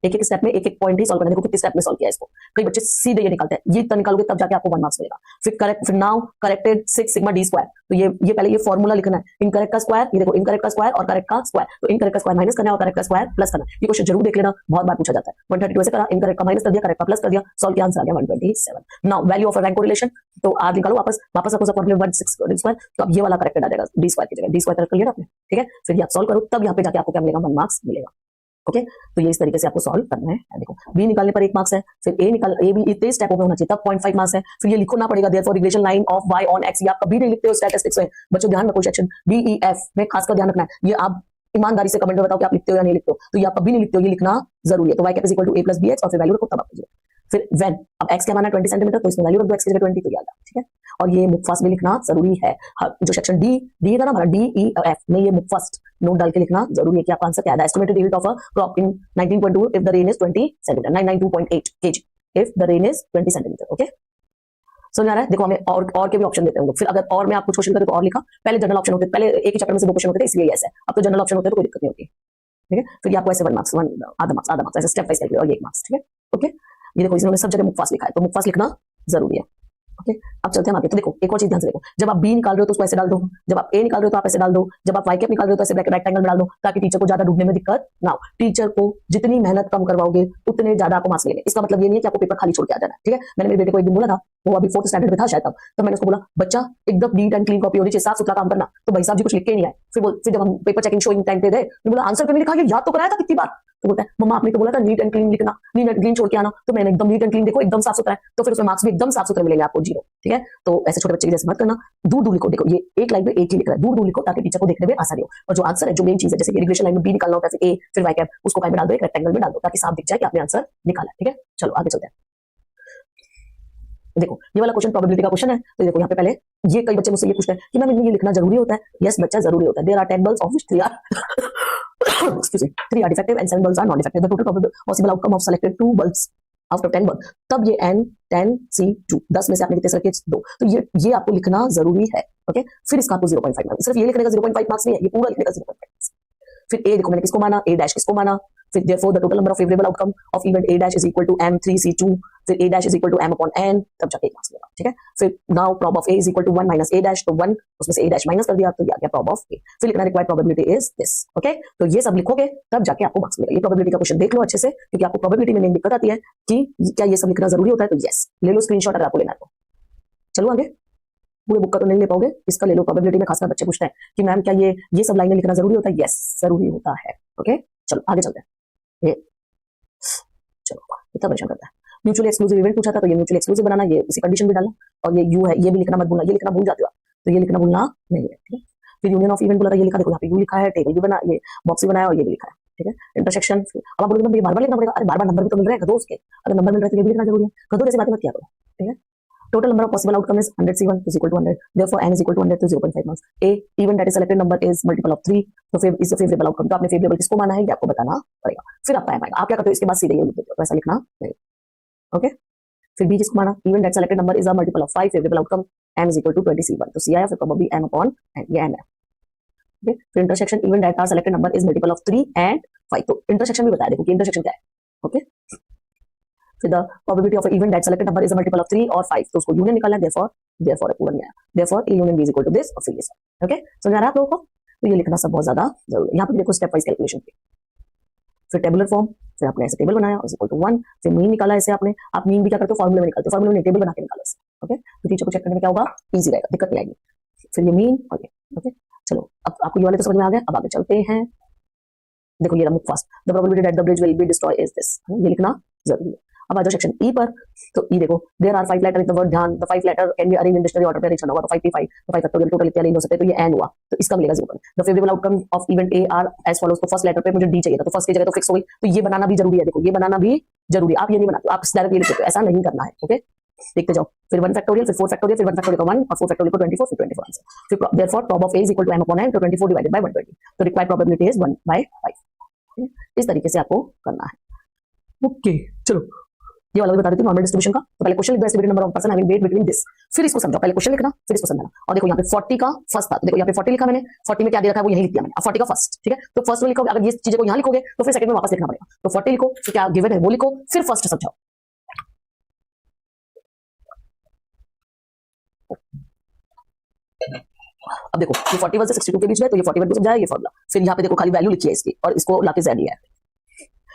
एक एक स्टेप में एक एक पॉइंट ही सॉल्व करना है। देखो कितने स्टेप में सॉल्व किया इसको। कई बच्चे सीधे ये निकालते हैं, ये तो निकालोगे तब जाके आपको 1 मार्क्स मिलेगा। फिर करेक्ट, फिर now corrected 6 sigma D square, तो ये पहले ये फॉर्मूला लिखना है। इनकरेक्ट का स्क्वायर, ये देखो इनकरेक्ट का स्क्वायर और करेक्ट का स्क्वायर, तो इनकरेक्ट का स्क्वायर माइनस करना है और करेक्ट का स्क्वायर प्लस करना है। ये क्वेश्चन जरूर देख लेना, बहुत बार पूछा जाता है। 132 ऐसे करा, इनकरेक्ट का माइनस कर दिया, करेक्ट का प्लस कर दिया, सॉल्व किया, आंसर आ गया 127। Now value of rank correlation, तो आर निकालो वापस रखो फॉर्मूला 16 डी स्क्वायर, तो अब ये वाला करेक्टेड आ जाएगा डी स्क्वायर की जगह, डी स्क्वायर करेक्ट कर लिया आपने। ठीक है, फिर ये आप सॉल्व करो, तब यहाँ पे जाके आपको क्या मिलेगा, 1 मार्क्स मिलेगा। ओके, तो ये इस तरीके से आपको सॉल्व करना है। देखो बी निकालने पर 1 मार्क्स है, फिर ए भी इतने स्टेपों में होना चाहिए, तब 0.5 मार्क्स है। फिर ये लिखो ना पड़ेगा, therefore regression line of y on x, ये आप कभी नहीं लिखते हो स्टैटिस्टिक्स में। बच्चों ध्यान रखो, सेक्शन बी ई एफ में खासकर ध्यान रखना है। ये आप ईमानदारी से कमेंट में बताओ कि आप लिखते हो या नहीं लिखते हो, तो ये आप कभी नहीं लिखते हो, ये लिखना जरूरी है। तो y cap is equal to a plus bx और फिर वैल्यू रखो तब आपको। फिर व्हेन, अब x क्या माना 20 सेंटीमीटर, तो इसमें वैल्यू रख दो x की जगह 20, तो याद आ। ठीक है, और ये मुक्फास्ट में लिखना जरूरी है। जो सेक्शन डी दिएगा ना हमारा डी ई एफ में, ये मुक्फास्ट नोट डाल के लिखना जरूरी है कि आपका आंसर क्या है। Estimated yield of a crop in 19.2 if the rain is 20 centimetre, 992.8 kg if the rain is 20 centimetre. Okay, समझ आ रहा है। देखो हमें और के भी ऑप्शन देते हैं। फिर अगर और में आप कुछ क्वेश्चन करें तो और लिखा, पहले जनरल ऑप्शन होते थे, पहले एक ही चैप्टर में से 2 क्वेश्चन होते थे इसलिए ऐसा है। अब तो जनरल ऑप्शन होते हैं तो कोई दिक्कत नहीं होती। ठीक है, फिर आपको ऐसे 1 मार्क्स, आधा मार्क्स ऐसे स्टेप वाइज कैलकुलेट और 1 मार्क्स। ठीक है, ओके, ये देखो इसमें सब जगह मुक्फास्ट लिखा है, तो मुक्फास्ट लिखना जरूरी है। ओके, अब चलते हैं आगे। तो देखो एक और चीज ध्यान से देखो, जब आप बी निकाल रहे हो तो उसको ऐसे डाल दो, जब आप ए निकाल रहे हो तो आप ऐसे डाल दो, जब आप वाई कैप निकाल रहे हो तो ऐसे रेक्टेंगल में डाल दो, ताकि टीचर को ज्यादा ढूंढने में दिक्कत ना हो। टीचर को जितनी मेहनत कम करवाओगे उतने ज्यादा आपको मार्क्स मिलेंगे। इसका मतलब ये नहीं है कि आपको पेपर खाली छोड़ के आ जाना है। ठीक है, मैंने मेरे बेटे को एक दिन बोला था, वो अभी 4th स्टैंडर्ड में था शायद, तब मैंने उसको बोला, बच्चा एकदम नीट एंड क्लीन कॉपी होनी चाहिए, साफ सुथरा काम करना। तो भाई साहब जी कुछ लिख के नहीं आए। फिर जब हम पेपर चेकिंग शोइंग टाइम पे गए, तो बोला आंसर क्यों नहीं लिखा, याद तो कराया था कितनी बार। तो बोलता है मम्मा आपने तो बोला था नीट एंड क्लीन लिखना, नीट एंड क्लीन छोड़ के आना, तो मैंने एकदम नीट एंड क्लीन देखो एकदम साफ सुथरा है, तो फिर उसमें मार्क्स भी एकदम साफ सुथरे मिलेंगे आपको 0। ठीक है, तो ऐसे छोटे बच्चे की जैसे मत करना, दूर दूर लिखो। देखो ये एक लाइन में एक ही लिख रहा है, दूर दूर लिखो ताकि टीचर को देखने में आसानी हो। और जो आंसर है, जो मेन चीज है, जैसे इरिगेशन लाइन में बी निकालना होता है, फिर ए फिर वाई कैप, उसको कहीं में डाल दो, एक रेक्टेंगल में डाल दो, ताकि साफ दिख जाए कि आपने आंसर निकाला। ठीक है, चलो आगे चलते हैं। देखो ये वाला क्वेश्चन प्रोबेबिलिटी का क्वेश्चन है। तो देखो यहाँ पे पहले ये कई बच्चे मुझसे ये पूछते हैं कि मैम ये लिखना जरूरी होता है। यस बच्चा, जरूरी होता है। There are 10 bulbs of which 3 are excuse me 3 are defective and 7 bulbs are non defective. The total possible outcome of selected 2 bulbs out of 10 bulbs, तब ये n 10 c2 10 में से आपने कितने सेलेक्ट किए, 2। तो ये आपको लिखना जरूरी है। ओके, फिर इसका आपको 0.5 मार्क्स, सिर्फ ये लिखने का 0.5 मार्क्स नहीं है, ये पूरा लिखने का 0.5 मार्क्स। फिर ए देखो मैंने किसको माना, a डैश किसको माना। फिर therefore the total number of favorable outcome of event a dash is equal to m3c2, फिर a dash is equal to m upon n, तब जाके 1 मार्क्स मिलेगा। ठीक है, फिर now prob of a is equal to 1 minus a dash, तो 1 उसमें से a dash माइनस कर दिया, तो ये आ गया prob of a। फिर लिखना required probability is this। Okay, तो ये सब लिखोगे तब जाके आपको मार्क्स मिलेगा। ये प्रोबेबिलिटी का क्वेश्चन देख लो अच्छे से, क्योंकि आपको प्रोबेबिलिटी में दिक्कत आती है कि क्या ये सब लिखना जरूरी होता है। तो यस, ले लो स्क्रीनशॉट अगर आपको लेना है तो। चलो आगे, पूरे बुक का तो नहीं ले पाओगे, इसका ले लो। प्रोबेबिलिटी में खासकर बच्चे पूछते हैं कि मैम क्या ये सब लाइनें लिखना जरूरी होता है। यस, जरूरी होता है। ओके, चलो आगे चलते हैं। चलो कितना परेशान करता है। म्यूचुअली एक्सक्लूसिव इवेंट पूछा था, तो ये म्यूचुअली एक्सक्लूसिव बनाना, ये उसी कंडीशन भी डालना, और ये यू है, ये भी लिखना मत भूलना, ये लिखना भूल जाते हो तो ये लिखना भूलना नहीं है। ठीक है, फिर यूनियन ऑफ इवेंट बोला था, ये लिखा, देखो यहाँ पे यू लिखा है, टेबल भी बना, ये बॉक्स भी बनाया और ये भी लिखा है। ठीक है, इंटरसेक्शन। अब आप बोलोगे ये बार बार लिखना पड़ेगा, अरे बार बार नंबर भी तो मिल रहे हैं गधों उसके, अगर नंबर मिल रहे तो ये भी लिखना जरूरी है। गधों जैसी बातें मत किया करो। ठीक है, total number of possible outcome is 100c1 is equal to 100, therefore n is equal to 100 to 0.5 marks. A even that is selected number is multiple of 3, तो is a favorable outcome। तो आपने favorable किसको माना है ये आपको बताना पड़ेगा। फिर आप टाइम आएगा, आप क्या करते हो इसके बाद सीधे ये लिख देते हो, वैसा लिखना नहीं। ओके, फिर B किसको माना, even that selected number is a multiple of 5, favorable outcome m is equal to 20c1, तो C आया, फिर probably m upon n, ये n है। ओके, फिर intersection even that are selected number is multiple of 3 and 5, तो intersection भी बताया, देखो कि इंटरसेक्शन क्या है। ओके, फिर the probability of an event that selected number is a multiple of 3 or 5, तो उसको यूनियन निकालना है, therefore पूरा नहीं आया, therefore A union B is equal to this, और फिर ये सब। ओके, समझ आ रहा है आप लोगों को। तो ये लिखना सब बहुत ज्यादा जरूरी है। यहाँ पे देखो स्टेप वाइज कैलकुलेशन की, फिर टेबुलर फॉर्म, फिर आपने ऐसे टेबल बनाया इज इक्वल टू 1, फिर मीन निकाला ऐसे आपने। आप मीन भी क्या करते हो, फॉर्मूले में निकालते हो, फॉर्मूले में टेबल बना के निकालो इसे। ओके, तो टीचर को चेक करने में क्या होगा, इजी रहेगा, दिक्कत नहीं आएगी। फिर ये मीन और ये। ओके, चलो अब आपको ये वाले तो समझ में आ गया, अब आगे चलते हैं। देखो ये रहा fast, the probability that the bridge will be destroy is this, ये लिखना जरूरी है। अब आ जाओ सेक्शन ई पर, तो ये देखो there are 5 letter in the word Dhyan, the 5 letter can be arranged in dictionary order पे अरेंज करना होगा, तो 5 5 तो 5 फैक्टोरियल टोटल इतने अरेंज हो सकते हैं, तो ये n हुआ, तो इसका मिलेगा 0। The favourable outcome of event A are as follows, तो फर्स्ट लेटर पे मुझे डी चाहिए था, तो फर्स्ट की जगह तो फिक्स हो गई, तो ये बनाना भी जरूरी है। देखो ये बनाना भी जरूरी है, आप ये नहीं बनाते, आप डायरेक्ट ये लिखते हो, ऐसा नहीं करना है। ओके, देखते जाओ, फिर 1 फैक्टोरियल, फिर 4 फैक्टोरियल, फिर 1 फैक्टोरियल का 1 और 4 फैक्टोरियल को 24, फिर 24 आंसर। फिर therefore prob of a is equal to m upon n, तो 24 डिवाइडेड बाय 120, तो रिक्वायर्ड प्रोबेबिलिटी इज 1/5। इस तरीके से आपको करना है। ओके, चलो ये वाला भी बता देती हूँ नॉर्मल डिस्ट्रीब्यूशन का। तो पहले क्वेश्चन लिख दो estimated number of person having weight between this, फिर इसको समझो, पहले क्वेश्चन लिखना फिर इसको समझना। और देखो यहाँ पे 40 का फर्स्ट था, देखो यहाँ पे 40 लिखा मैंने, 40 में क्या दे रखा है वो यही लिख दिया मैंने। अब 40 का फर्स्ट, ठीक है, तो फर्स्ट में लिखो, अगर ये चीजें को यहाँ लिखोगे तो फिर सेकंड में वापस लिखना पड़ेगा। तो 40 लिखो, तो क्या गिवन है वो लिखो, फिर फर्स्ट समझाओ। अब देखो ये 41 से 62 के बीच में, तो ये 41 को समझाया ये फॉर्मूला, फिर यहाँ पे देखो खाली वैल्यू लिखी है इसकी और इसको लाके z लिया है।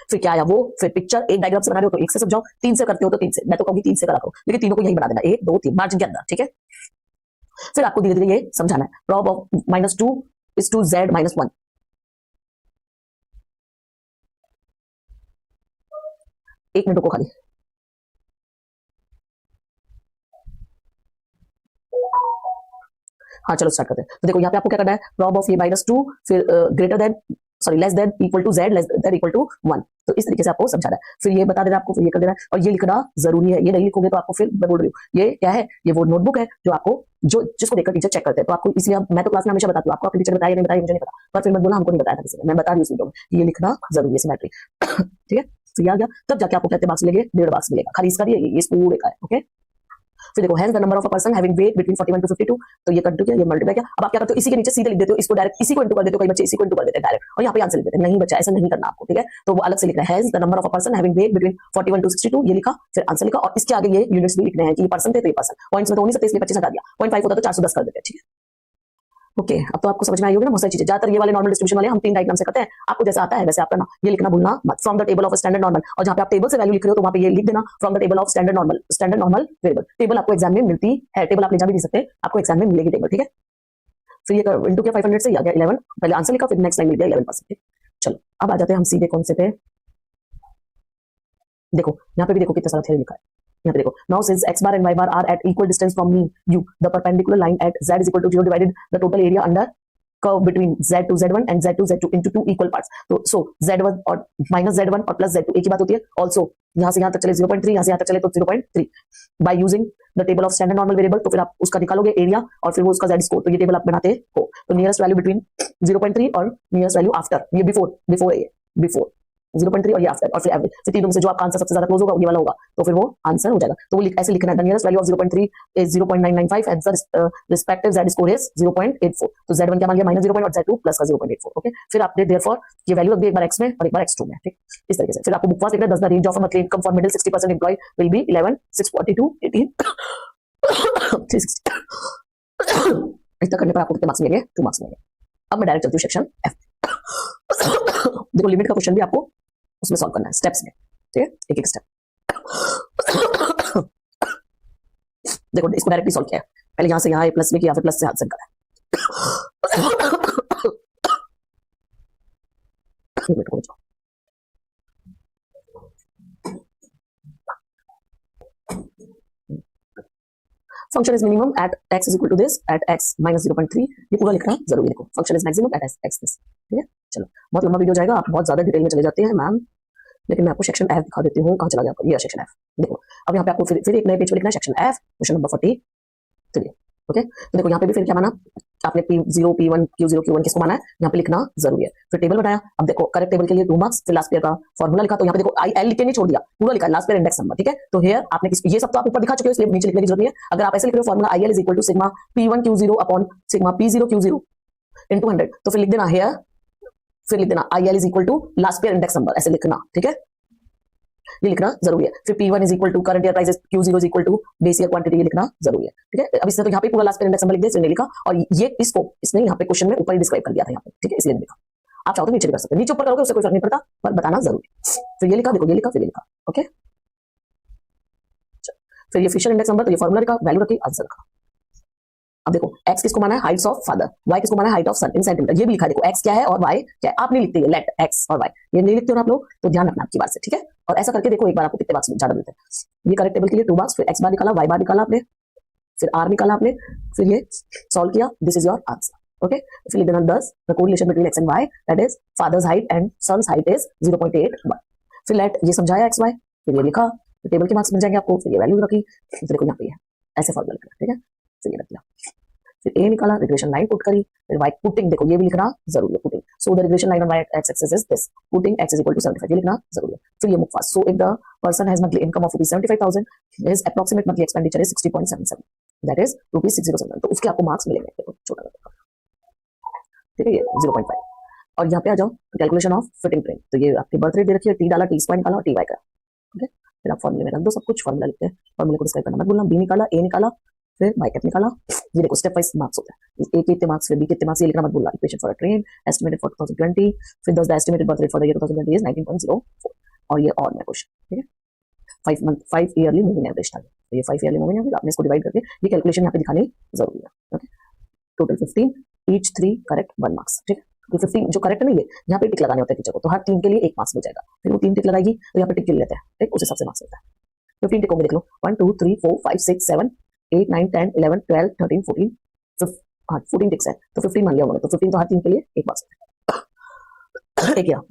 फिर क्या आया वो, फिर पिक्चर एक डायग्राम से बना रहे हो तो एक से समझाओ, 3 से करते हो तो 3 से, मैं तो कहूंगी 3 से करा करो, लेकिन तीनों को यही बना देना, 1 2 3 मार्जिन के अंदर, ठीक है। फिर आपको धीरे धीरे ये समझाना है, probe of -2 is to z -1। एक मिनट को खाली, हाँ चलो स्टार्ट करते हैं। तो देखो यहाँ पे आपको क्या करना है, प्रॉब ऑफ ये -2 फिर greater than sorry less than equal to z less than equal to 1। तो इस तरीके से आपको समझाना है, फिर ये बता देना आपको, फिर ये कर देना है, और ये लिखना जरूरी है, ये नहीं लिखोगे तो आपको, फिर मैं बोल रही हूँ ये क्या है, ये वो नोटबुक है जो आपको जिसको देखकर टीचर चेक करते हैं। तो आपको इसलिए मैं तो क्लास में हमेशा बताती हूँ, आपको अपने टीचर बताया नहीं बताया मुझे नहीं पता, पर फिर मत बोला हमको नहीं बताया था किसी ने, मैं बता रही हूँ इस वीडियो में, ये लिखना जरूरी है सिमेट्री। ठीक है, तो ये आ गया, तब जाके आपको कितने मार्क्स मिलेंगे, 1.5 मार्क्स मिलेगा, खाली इसका ये इस पूरे का है। ओके, फिर देखो has the number of a person having weight between 41 to 52, तो ये कंटू किया, ये मल्टीप्लाई किया। अब आप क्या करते हो, इसी के नीचे सीधे लिख देते हो, इसको डायरेक्ट इसी को इंटू कर देते हो, कई बच्चे इसी को इंटू कर देते हैं डायरेक्ट, और यहाँ पे आंसर लिख देते हैं। नहीं बच्चा ऐसा नहीं करना आपको, ठीक है, तो वो अलग से लिखना है, has the number of a person having weight between 41 to 62, ये लिखा, फिर आंसर लिखा, और इसके आगे ये यूनिट्स भी लिखने हैं कि ये पर्सन थे तो ये पर्सन, पॉइंट्स में तो नहीं सकते इसलिए 25 हटा दिया, 0.5 होता तो 410 कर देते हैं, ठीक है। ओके, अब तो आपको समझ में आई होगी ना बहुत सारी चीजें। ज्यादातर ये वाले नॉर्मल डिस्ट्रीब्यूशन वाले हम 3 डायग्राम से करते हैं, आपको जैसा आता है वैसे आप करना, ये लिखना भूलना मत, from the table of standard normal, और जहां पे आप टेबल से वैल्यू लिख रहे हो तो वहां पे ये लिख देना from the table of standard normal variable. Table आपको एग्जाम में मिलती है, टेबल आप ले जा भी नहीं सकते, आपको एग्जाम में मिलेगी टेबल, ठीक है। फिर ये इंटू किया 500 से आ गया 11, पहले आंसर लिखा, फिर नेक्स्ट लाइन मिल गया 11%। चलो अब आ जाते हैं हम सीधे कौन से पे, देखो यहाँ पे भी देखो कितना सारा थ्योरी लिखा है, यहाँ पे देखो, now since x bar and y bar are at equal distance from me you, the perpendicular line at z is equal to 0 divided the total area under curve between z2 z1 and z2 z2 into 2 equal parts। तो so z1 और minus z1 और plus z2 एक ही बात होती है। also यहाँ से यहाँ तक चले 0.3, यहाँ से यहाँ तक चले तो 0.3 by using the table of standard normal variable, तो फिर आप उसका निकालोगे एरिया और फिर वो उसका z स्कोर, तो ये टेबल आप बनाते हो। तो नियरेस्ट वैल्यू बिटवीन 0.3 और नियरेस्ट वैल्यू आफ्टर, ये बिफोर 0.3 और ये आफ्टर, और फिर एवरेज, फिर तीनों में से जो आपका आंसर सबसे ज्यादा क्लोज होगा ये वाला होगा, तो फिर वो आंसर हो जाएगा। तो वो ऐसे लिखना है, the nearest value of 0.3 is 0.995 and the respective z score is 0.84। तो z1 क्या मान लिया -0 और z2 प्लस का 0.84। ओके, फिर आपने देयरफॉर ये वैल्यू रख दी एक बार x में और एक बार x2 में, ठीक, इस तरीके से। फिर आपको बुकवास लिखना है, the range of a income for middle 60% employ will be 11 642 18 360। इतना करने पर आपको कितने मार्क्स मिलेंगे, 2 मार्क्स मिलेंगे। अब मैं डायरेक्ट चलती हूँ सेक्शन f। देखो लिमिट का क्वेश्चन भी आपको उसमें सॉल्व करना है स्टेप्स में, ठीक है, एक एक स्टेप। देखो इसको डायरेक्टली सॉल्व किया है, पहले यहां से यहां प्लस में किया, फिर प्लस से आंसर करा। Function is minimum at x is equal to this at x minus 0.3, ये पूरा लिखना जरूरी। देखो function is maximum at x this, ठीक है। चलो बहुत लंबा वीडियो जाएगा, आप बहुत ज्यादा डिटेल में चले जाते हैं मैम, लेकिन मैं आपको सेक्शन एफ दिखा देती हूँ, कहाँ चला गया आपका, ये सेक्शन एफ। देखो अब यहाँ पे आपको फिर एक नए पेज पे लिखना है section F, question number 43। Okay, तो देखो यहाँ पे भी फिर क्या माना आपने, P0 P1 Q0 Q1 किसको माना है, यहाँ पे लिखना जरूरी है। फिर टेबल बनाया, अब देखो करेक्ट टेबल के लिए 2 मार्क्स, फिर लास्ट पेयर का फॉर्मूला लिखा, तो यहाँ पे देखो IL लिख के नहीं छोड़ दिया, पूरा लिखा लास्ट पेयर इंडेक्स नंबर, ठीक है। तो हियर आपने ये सब तो आप ऊपर दिखा चुके हो, इसलिए नीचे लिखने की जरूरत नहीं है। अगर आप ऐसे लिख रहे हो formula IL is equal to sigma P1 Q0 upon sigma P0 Q0 into 100, तो फिर लिख देना हियर, फिर लिख देना IL is equal to Laspeyres index number, ऐसे लिखना, ठीक है, ये लिखना जरूरी है। फिर P1 is equal to current year prices, Q0 is equal to base year quantity, ये लिखना जरूरी है, ठीक है। अब इसने तो यहाँ पे पूरा लास्ट पेयर इंडेक्स नंबर लिख दिया, इसने लिखा, और ये इसने यहाँ पे क्वेश्चन में ऊपर ही डिस्क्राइब कर दिया था यहाँ पे, ठीक है, इसलिए लिखा। आप चाहो तो नीचे भी कर सकते हैं, नीचे ऊपर करोगे उससे कोई फर्क नहीं पड़ता, पर बताना जरूरी। फिर ये लिखा, देखो ये लिखा, फिर ये लिखा, ओके। फिर ये फिशर इंडेक्स नंबर, तो ये फॉर्मूला लिखा, वैल्यू रखी, आंसर लिखा। अब देखो x किसको माना है, हाइट्स ऑफ फादर, y किसको माना है, height of son in centimetre, ये भी लिखा है। देखो x क्या है और y क्या है, आप नहीं लिखते, लेट x और y ये नहीं लिखते हो आप लोग, तो ध्यान रखना आपकी बात से, ठीक है। और ऐसा करके देखो एक बार आपको कितने मार्क्स ज्यादा मिलते हैं। ये करेक्ट टेबल के लिए 2 मार्क्स, फिर x बार निकाला, y बार निकाला आपने, फिर r निकाला आपने, फिर ये सॉल्व किया, this is your answer, okay. फिर लिख देना 10, the correlation between x and y that is father's height and son's height is 0.81। फिर लेट ये समझाया x y, फिर ये लिखा, टेबल के मार्क्स मिल जाएंगे आपको, फिर ये वैल्यू रखी, फिर देखो यहाँ पे ऐसे फॉर्मूला लिखा, ठीक है, फिर ये रख दिया। फिर ए निकाला, रिग्रेशन लाइन पुट करी, फिर वाई पुटिंग, देखो ये भी लिखना जरूरी है putting, so the regression line on Y X axis is this, putting x equal to 75, ये लिखना जरूरी है। फिर ये मुक्फास, so if the person has monthly income of ₹75,000, his approximate monthly expenditure is 60.77, that is ₹607, तो उसके आपको मार्क्स मिलेंगे। देखो छोटा ठीक है, ये 0.5। और यहाँ पे आ जाओ कैलकुलेशन ऑफ फिटिंग फ्रेम, तो ये आपकी बर्थ रेट दे रखी है, टी डाला, टी स्क्वायर निकाला और टी वाई का, ठीक है। फिर आप फॉर्मूले में रख दो सब कुछ, फॉर्मूला लिखते हैं, फॉर्मूले को डिस्क्राइब करना मत भूलना, बी निकाला, ए निकाला, फिर वाई कैप निकाला, ये देखो स्टेप वाइज मार्क्स होता है, ए के कितने मार्क्स, फिर बी कितने मार्क्स, ये लिखना मत भूलना। Equation for a train estimated for 2020, फिर the estimated birth rate for the year 2020 is 19.04, और ये और में क्वेश्चन, ठीक है। 5 ईयरली मूविंग एवरेज था, तो ये 5 ईयरली मूविंग एवरेज आपने इसको डिवाइड करके ये कैलकुलेशन यहाँ पे दिखानी जरूरी है, okay. Total 15, each 3 correct 1 marks, ठीक है। तो 15 जो करेक्ट नहीं है यहाँ पे टिक लगाने होते हैं टीचर को, तो हर 3 के लिए 1 मार्क्स मिल जाएगा, फिर वो 3 टिक लगाएगी तो यहाँ पे टिक लेते हैं, ठीक, उस हिसाब से मार्क्स मिलता है। 15 टिक होंगे, देख लो 1 2 3 4 5 6 7 8 9 10 11 12 13 14 14 टिक्स है, तो 15 मान लिया उन्होंने, तो 15 तो हर 3 के लिए 1 मार्क्स है, ठीक है।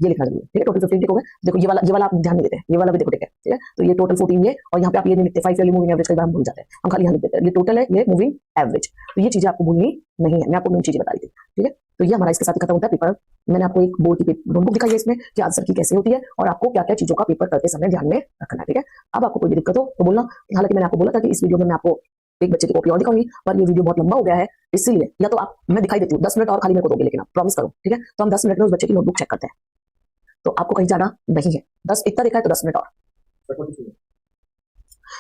ये लिखना जरूरी है, ठीक है। टोटल 15 टिक हो गए, देखो ये वाला आप ध्यान नहीं देते, ये वाला भी देखो टिक है, ठीक है। तो ये टोटल 14 ये, और यहाँ पे आप ये नहीं लिखते 5 ईयरली मूविंग एवरेज, कई बार हम भूल जाते हैं, हम खाली यहाँ लिख देते हैं, ये टोटल है, ये मूविंग एवरेज, तो ये चीजें आपको भूलनी नहीं है, मैं आपको मेन चीजें बता दी थी, ठीक है। तो ये हमारा इसके साथ खत्म होता है पेपर। मैंने आपको एक बोर्ड की नोटबुक दिखाई है इसमें कि आंसर की कैसे होती है और आपको क्या क्या चीजों का पेपर करते समय ध्यान में रखना है, ठीक है। अब आपको कोई भी दिक्कत हो तो बोलना, हालांकि मैंने आपको बोला था कि इस वीडियो में मैं आपको एक बच्चे की कॉपी और दिखाऊंगी, पर ये वीडियो बहुत लंबा हो गया है, इसीलिए या तो आप मैं दिखाई देती हूँ 10 मिनट और खाली मेरे को दोगे, लेकिन आप प्रॉमिस करो, ठीक है। तो हम 10 मिनट में उस बच्चे की नोटबुक चेक करते हैं, तो आपको कहीं जाना नहीं है, 10 इतना देखा है तो 10 मिनट और।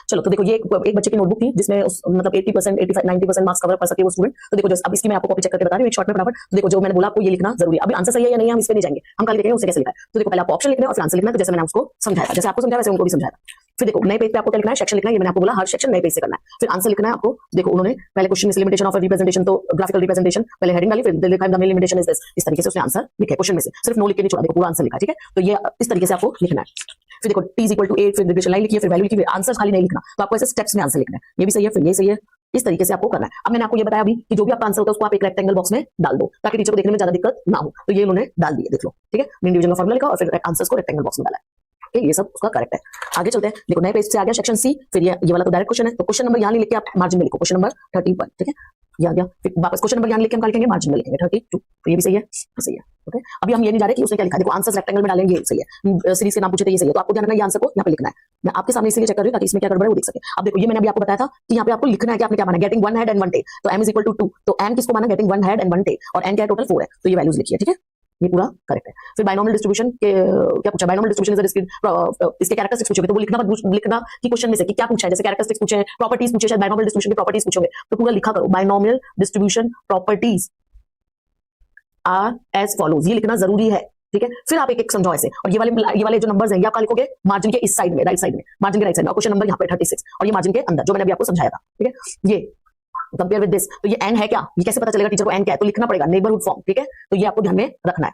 चलो तो देखो ये एक बच्चे की नोटबुक थी जिसमें मतलब 80% 85 90% मार्क्स कवर कर सके वो स्टूडेंट, तो देखो जस्ट अब इसकी मैं आपको कॉपी चेक करके बता रही हूँ एक शॉर्ट में फटाफट। तो देखो जो मैंने बोला आपको ये लिखना जरूरी है, अभी आंसर सही है या नहीं हम इस पे नहीं जाएंगे, हम खाली देखेंगे उसे कैसे लिखा है। तो देखो पहले आपको ऑप्शन लिखना है और फिर आंसर लिखना है, तो जैसे मैंने उसको समझाया, जैसे आपको समझाया वैसे उनको भी समझाया। फिर देखो नए पेज पे आपको क्या लिखना है, सेक्शन लिखना है, ये मैंने आपको बोला हर सेक्शन नए पेज से करना है। फिर आंसर लिखना है आपको, देखो उन्होंने पहले क्वेश्चन में लिमिटेशन ऑफ रिप्रेजेंटेशन, तो ग्राफिकल रिप्रेजेंटेशन पहले हेडिंग डाली, फिर लिखा है the main limitation is this, इस तरीके से उसने आंसर लिखा है क्वेश्चन में से, सिर्फ नो लिख के नहीं छोड़ा, देखो पूरा आंसर लिखा है, ठीक है। तो ये इस तरीके से आपको लिखना है। फिर देखो t इक्वल टू 8, फिर रिग्रेशन लाइन लिखिए, फिर वैल्यू लिखिए, आंसर खाली नहीं लिखना, तो आपको ऐसे स्टेप्स में आंसर लिखना है, ये भी सही है, फिर ये सही है, इस तरीके से आपको करना है। अब मैंने आपको ये बताया अभी कि जो भी आपका आंसर होता है उसको आप एक रेक्टेंगल बॉक्स में डाल दो ताकि टीचर को देखने में ज्यादा दिक्कत ना हो, तो ये उन्होंने डाल दिया, देख लो, ठीक है। मीन डिवीजन का फॉर्मूला लिखा और फिर आंसर्स को रेक्टेंगल बॉक्स में डाला है, ठीक है, ये सब उसका करेक्ट है। आगे चलते हैं, देखो नए पेज से आ गया सेक्शन सी, फिर ये वाला तो डायरेक्ट क्वेश्चन है, तो क्वेश्चन नंबर यहाँ नहीं लिख के आप मार्जिन में लिखो, क्वेश्चन नंबर 31, ठीक है, ये आ गया। फिर वापस क्वेश्चन नंबर यहाँ लिख के हम लिखेंगे मार्जिन में लिखेंगे 32, तो ये भी सही है, सही है, ओके। अभी हम ये नहीं जा रहे कि उसने क्या लिखा है, देखो आंसर्स रेक्टेंगल में डालेंगे, ये सही है, सीरीज के नाम पूछे थे, ये सही है, तो आपको ध्यान रखना ये आंसर को यहाँ पे लिखना है, मैं आपके सामने इसलिए चेक कर रही हूँ ताकि इसमें क्या गड़बड़ है वो देख सके। अब देखो ये मैंने अभी आपको बताया था कि यहाँ पे आपको लिखना है कि आपने क्या माना, गेटिंग 1 हेड एंड 1 टेल, तो m इज इक्वल टू 2, तो m किसको माना, गेटिंग 1 हेड एंड 1 टेल, और n क्या है टोटल 4 है, तो ये वैल्यूज लिखिए, ठीक है, ये पूरा करेक्ट है। फिर बाइनोमियल डिस्ट्रीब्यूशन के क्या पूछा, बाइनोमियल डिस्ट्रीब्यूशन इज इसके कैरेक्टरिस्टिक्स पूछोगे, तो वो लिखना कि क्वेश्चन में से कि क्या पूछा है, जैसे कैरेक्टरिस्टिक्स पूछे हैं, प्रॉपर्टीज पूछे, शायद बाइनोमियल डिस्ट्रीब्यूशन की प्रॉपर्टीज पूछोगे, तो पूरा लिखा करो, binomial distribution properties are as follows, ये लिखना जरूरी है, ठीक है। फिर आप एक एक समझाओ ऐसे, और ये वाले जो नंबर्स हैं ये आप लिखोगे मार्जिन के इस साइड में, राइट साइड में, मार्जिन के राइट साइड में, और क्वेश्चन नंबर यहाँ पे 36 और ये मार्जिन के अंदर जो मैंने अभी आपको समझाया था, ठीक है। ये कंपेयर विद दिस, तो ये n है क्या, ये कैसे पता चलेगा टीचर को n क्या है, तो लिखना पड़ेगा नेबरहुड फॉर्म, ठीक है, तो ये आपको ध्यान में रखना है।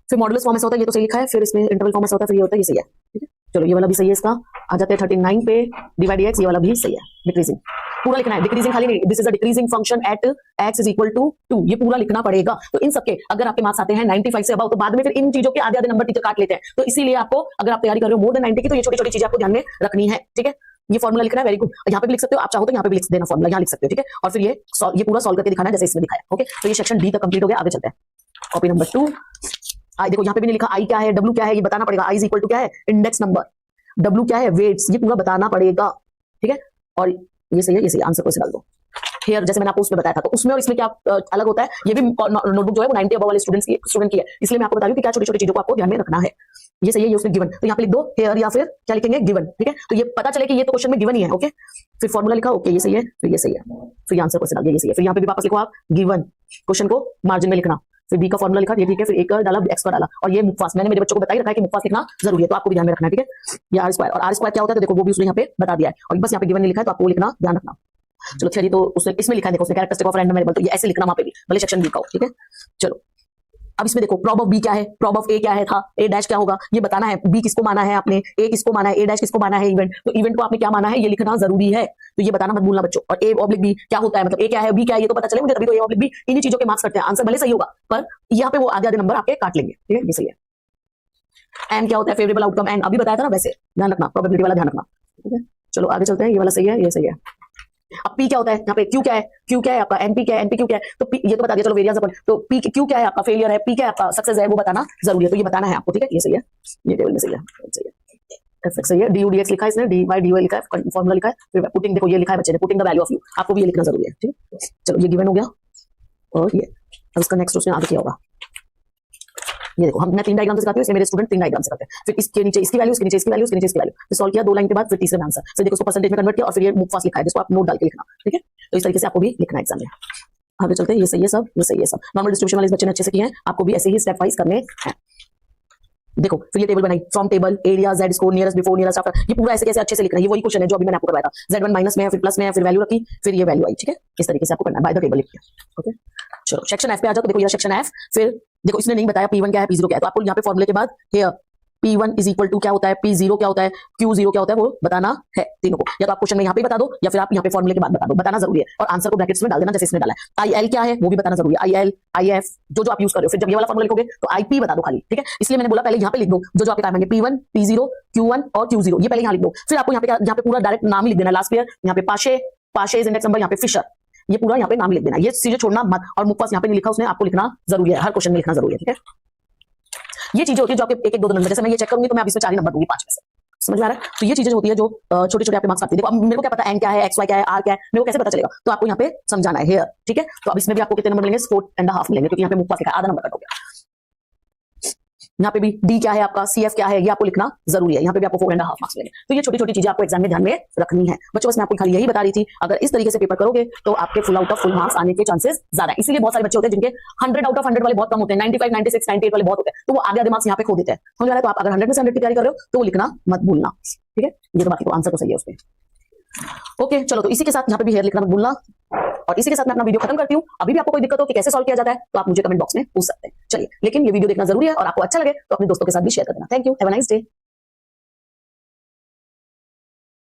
फिर मॉडुलस फॉर्म ऐसा होता है, ये तो सही लिखा है, फिर इसमें इंटरवल फॉर्म ऐसा होता है, फिर ये होता है, ये सही है, ठीक है। चलो ये वाला भी सही है, इसका आ जाते हैं 39 पे, डिवाइड x, ये वाला भी सही है, डिक्रीजिंग पूरा लिखना है, डिक्रीजिंग खाली नहीं, this is a decreasing function at x is equal to 2, ये पूरा लिखना पड़ेगा। तो इन सबके अगर आपके मार्क्स आते हैं 95 से अबव, तो बाद में फिर इन चीजों के आधे आधे नंबर टीचर काट लेते हैं, तो इसीलिए आपको अगर आप तैयारी कर रहे हो मोर देन 90 की, तो ये छोटी छोटी चीजें आपको ध्यान में रखनी है, ठीक है। ये फॉर्मूला लिखना है, वेरी गुड, यहाँ पे भी लिख सकते हो, आप चाहो तो यहाँ पे भी लिख देना फॉर्मूला, यहाँ लिख सकते हो, ठीक है। और फिर ये पूरा सॉल्व करके दिखाना है जैसे इसमें दिखाया, ओके। तो ये सेक्शन डी तक कंप्लीट हो गया, आगे चलते हैं, कॉपी नंबर 2। आई देखो यहाँ पे भी नहीं लिखा आई क्या है, डब्ल्यू क्या है, ये बताना पड़ेगा, आई इज इक्वल टू क्या है, इंडेक्स नंबर, डब्ल्यू क्या है, वेट्स, ये पूरा बताना पड़ेगा, ठीक है। और ये सही है, ये सही, आंसर को डाल दो। हेयर जैसे मैंने आपको उसमें बताया था, तो उसमें और इसमें क्या अलग होता है, ये भी नोटबुक जो है वो 90 अबव वाले स्टूडेंट की है, इसलिए मैं आपको बता रही हूँ कि क्या छोटी छोटी चीजों को आपको ध्यान में रखना है। ये सही है, ये उसने गिवन, तो यहाँ पे लिख दो हेयर या फिर क्या लिखेंगे, गिवन, ठीक है। तो ये पता चले कि ये तो क्वेश्चन में गिवन ही है, ओके। फिर फॉर्मूला लिखा, ओके ये सही है, फिर ये सही है, फिर आंसर क्वेश्चन डाल, ये सही है, फिर यहाँ पे भी वापस लिखो आप गिवन, क्वेश्चन को मार्जिन में लिखना, फिर बी का फॉर्मूला लिखा, ये ठीक है, फिर एक डाला, एक्स का डाला, और ये मुक्फास मैंने मेरे बच्चों को बताई रखा है कि मुक्फास लिखना जरूरी है, तो आपको भी ध्यान में रखना है, ठीक है। ये आर स्क्वायर, और आर स्क्वायर क्या होता है, तो देखो वो भी उसने यहाँ पे बता दिया है, और बस यहाँ पे गिवन नहीं लिखा है, तो आपको लिखना ध्यान रखना। चलो थ्योरी तो उसने इसमें लिखा है, देखो उसने कैरेक्टरिस्टिक ऑफ रैंडम वेरिएबल, तो ये ऐसे लिखना वहां पे भी, भले सेक्शन बी का हो, ठीक है। चलो अब इसमें देखो प्रॉब ऑफ बी क्या है, प्रॉब ऑफ ए क्या है था, ए डैश क्या होगा, ये बताना है, बी किसको माना है आपने, ए किसको माना है, ए डैश किसको माना है, इवेंट, तो इवेंट को आपने क्या माना है ये लिखना जरूरी है, तो ये बताना मत भूलना बच्चों। और ए ऑब्लिक बी क्या होता है, मतलब ए क्या है, बी क्या है, ये तो पता चले मुझे, तभी तो ए ऑब्लिक बी, इन्हीं चीजों के मार्क्स करते हैं, आंसर भले सही होगा पर यहाँ पे वो आधे आधे नंबर आपके काट लेंगे, ठीक है, ये सही है। एन क्या होता है, फेवरेबल आउटकम, एन अभी बताया था ना, वैसे ध्यान रखना, प्रोबेबिलिटी वाला ध्यान रखना, ठीक है। चलो आगे चलते हैं, ये वाला सही है, ये सही है। अब P क्या होता है, यहाँ पे Q क्या है, Q क्या है आपका, NP क्या है, NP Q क्या है, तो P ये तो बता दिया, चलो वेरिएंस अपन, तो P Q क्या है आपका, फेलियर है, P क्या है आपका, सक्सेस है, वो बताना जरूरी है, तो ये बताना है आपको, ठीक है, ये सही है, ये टेबल में सही है, सही है, एफ सही है, डी यू डी एक्स लिखा है इसने, डी वाई डी वाई लिखा है, फॉर्मूला लिखा है, फिर पुटिंग देखो ये लिखा है बच्चे ने, putting the value of you, आपको भी ये लिखना जरूरी है, ठीक है, चलो ये गिवन हो गया, और ये अब इसका नेक्स्ट उसने आगे किया होगा, ये देखो हम मैं 3 डायग्राम सिखाती हूँ, इसमें मेरे स्टूडेंट 3 डायग्राम सिखाते हैं, फिर इसके नीचे इसकी वैल्यू, इसके नीचे इसकी वैल्यू, इसके नीचे इसकी वैल्यू, फिर सॉल्व किया 2 लाइन के बाद, फिर तीसरे में आंसर, फिर देखो उसको परसेंटेज में कन्वर्ट किया, और फिर ये मूव फास्ट लिखा है, जिसको आप नोट डाल के लिखना, ठीक है, तो इस तरीके से आपको भी लिखना है एग्जाम में। आगे चलते हैं, ये सही है सब, ये सही है सब, नॉर्मल डिस्ट्रीब्यूशन वाले बच्चे ने अच्छे से किए हैं, आपको भी ऐसे ही स्टेप वाइज करने हैं। देखो फिर ये टेबल बनाई, from table area Z score nearest before nearest after, ये पूरा ऐसे कैसे अच्छे से लिखना है, ये वही क्वेश्चन है जो अभी मैंने आपको करवाया था, Z1 माइनस में है, फिर प्लस में है, फिर वैल्यू रखी, फिर ये वैल्यू आई, ठीक है, इस तरीके से आपको करना है, बाय द टेबल लिखिए, ओके। चलो सेक्शन एफ पे आ जाओ, तो देखो ये सेक्शन एफ, फिर देखो इसने नहीं बताया P1 क्या है, P0 क्या है, तो आपको यहाँ पे फॉर्मूले के बाद here P1 is equal to क्या होता है, P0 क्या होता है, Q0 क्या होता है, वो बताना है तीनों को, या तो आप क्वेश्चन में यहाँ पे बता दो, या फिर आप यहाँ पे फॉर्मूले के बाद बता दो, बताना जरूरी है, और आंसर को ब्रैकेट्स में डाल देना जैसे इसने डाला है। IL क्या है वो भी बताना जरूरी है, IL IF जो आप यूज कर रहे हो, फिर जब ये वाला फॉर्मूला लिखोगे तो IP बता दो खाली, ठीक है, इसलिए मैंने बोला पहले यहाँ पे लिख दो जो आपके काम आएंगे, P1 P0 Q1 और Q0, ये पहले यहाँ लिख दो, फिर आपको यहाँ पे पूरा डायरेक्ट नाम ही लिख देना, लास्ट ईयर यहाँ पे पाशे इज इंडेक्स नंबर, यहाँ पे फिशर, ये पूरा यहाँ पे नाम लिख देना, ये चीजें छोड़ना मत, और मुख पास यहाँ पे नहीं लिखा उसने, आपको लिखना जरूरी है, हर क्वेश्चन में लिखना जरूरी है, ठीक है। ये चीजें होती है जो आपके एक एक दो नंबर, जैसे मैं ये चेक करूंगी तो मैं अब इसमें 4 ही नंबर दूंगी 5 में से, समझ में आ रहा है, तो ये चीजें होती है जो छोटे छोटे आपके मार्क्स आते हैं। देखो अब मेरे को क्या पता एन क्या है, XY क्या है, R क्या है, मेरे को कैसे पता चलेगा, तो आपको यहाँ पे समझाना है हियर, ठीक है, तो अब इसमें भी आपको कितने नंबर मिलेंगे, 4.5 मिलेंगे, क्योंकि यहाँ पे मुख पास लिखा है, आधा नंबर कट हो गया। यहाँ पे भी D क्या है आपका, CF क्या है, ये आपको लिखना जरूरी है, यहाँ पे भी आपको 4.5 मार्क्स मिलेंगे, तो ये छोटी छोटी चीजें आपको एग्जाम में ध्यान में रखनी है बच्चों, बस मैं आपको खाली यही बता रही थी, अगर इस तरीके से पेपर करोगे तो आपके full out of full marks आने के चांसेस ज्यादा है, इसीलिए बहुत सारे बच्चे होते हैं जिनके 100 आउट ऑफ 100 वाले बहुत कम होते हैं, 95 96 98 वाले बहुत होते हैं, तो वो आगे आधे मार्क्स यहाँ पे खो देते हैं, समझ आ रहा है, तो आप अगर 100 में से 100 की तैयारी कर रहे हो तो वो लिखना मत भूलना, ठीक है, ये तो बाकी तो आंसर तो सही है उसमें, ओके। चलो तो इसी के साथ यहाँ पे भी हेयर लिखना मत भूलना, और इसी के साथ मैं अपना वीडियो खत्म करती हूँ। अभी भी आपको कोई दिक्कत हो कि कैसे सॉल्व किया जाता है तो आप मुझे कमेंट बॉक्स में पूछ सकते हैं। चलिए, लेकिन ये वीडियो देखना जरूरी है, और आपको अच्छा लगे तो अपने दोस्तों के साथ भी शेयर कर देना। Thank you, have a nice day.